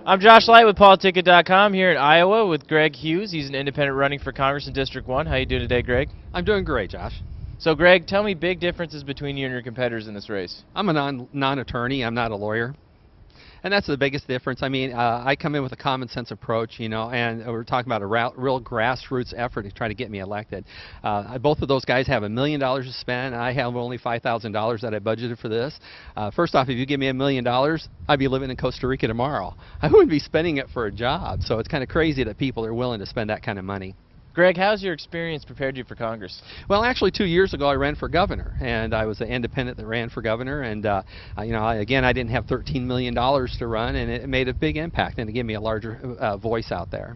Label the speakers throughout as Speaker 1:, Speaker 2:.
Speaker 1: I'm Josh Light with PoliticIt.com here in Iowa with Greg Hughes. He's an independent running for Congress in District 1. How you doing today, Greg?
Speaker 2: I'm doing great, Josh.
Speaker 1: So, Greg, tell me big differences between you and your competitors in this race.
Speaker 2: I'm a non-attorney. I'm not a lawyer. And that's the biggest difference. I mean, I come in with a common sense approach, you know, and we're talking about a real grassroots effort to try to get me elected. Both of those guys have $1 million to spend. I have only $5,000 that I budgeted for this. First off, if you give me $1 million, I'd be living in Costa Rica tomorrow. I wouldn't be spending it for a job. So it's kind of crazy that people are willing to spend that kind of money.
Speaker 1: Greg, how's your experience prepared you for Congress?
Speaker 2: Well, actually, 2 years ago, I ran for governor, and I was an independent that ran for governor. And you know, I didn't have $13 million to run, and it made a big impact, and it gave me a larger voice out there.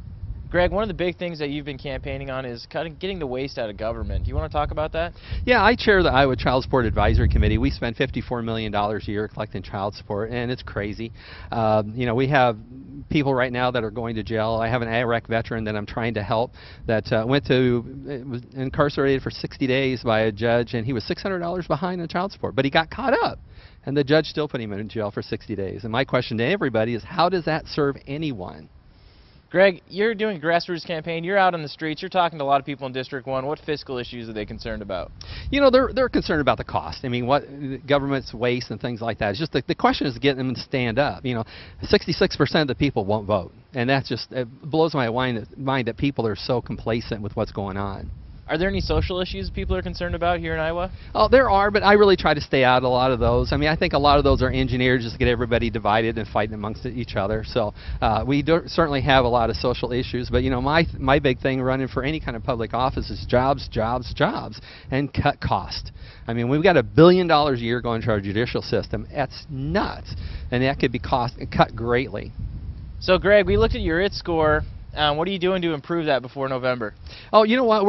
Speaker 1: Greg, one of the big things that you've been campaigning on is getting the waste out of government. Do you want to talk about that?
Speaker 2: Yeah, I chair the Iowa Child Support Advisory Committee. We spend $54 million a year collecting child support, and it's crazy. You know, we have people right now that are going to jail. I have an Iraq veteran that I'm trying to help that was incarcerated for 60 days by a judge, and he was $600 behind on child support, but he got caught up, and the judge still put him in jail for 60 days. And my question to everybody is, how does that serve anyone?
Speaker 1: Greg, you're doing a grassroots campaign. You're out on the streets. You're talking to a lot of people in District 1. What fiscal issues are they concerned about?
Speaker 2: You know, they're concerned about the cost. I mean, what government's waste and things like that. It's just the question is getting them to stand up. You know, 66% of the people won't vote, and that's just, it blows my mind that people are so complacent with what's going on.
Speaker 1: Are there any social issues people are concerned about here in Iowa?
Speaker 2: Oh, there are, but I really try to stay out of a lot of those. I mean, I think a lot of those are engineered just to get everybody divided and fighting amongst each other. So we certainly have a lot of social issues, but you know, my big thing running for any kind of public office is jobs, jobs, jobs, and cut cost. I mean, we've got $1 billion a year going to our judicial system. That's nuts, and that could be cut greatly.
Speaker 1: So, Greg, we looked at your IT score. What are you doing to improve that before November?
Speaker 2: Oh, you know what?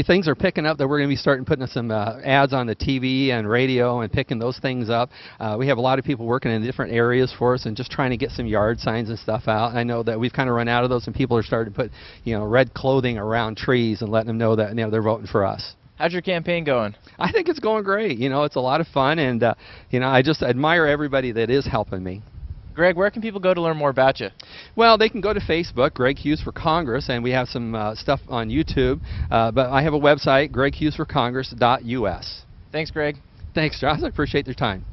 Speaker 2: Things are picking up that we're going to be starting putting some ads on the TV and radio and picking those things up. We have a lot of people working in different areas for us and just trying to get some yard signs and stuff out. I know that we've kind of run out of those, and people are starting to put, you know, red clothing around trees and letting them know that, you know, they're voting for us.
Speaker 1: How's your campaign going?
Speaker 2: I think it's going great. You know, it's a lot of fun, and you know, I just admire everybody that is helping me.
Speaker 1: Greg, where can people go to learn more about you?
Speaker 2: Well, they can go to Facebook, Greg Hughes for Congress, and we have some stuff on YouTube. But I have a website, greghughesforcongress.us.
Speaker 1: Thanks, Greg.
Speaker 2: Thanks, Josh. I appreciate your time.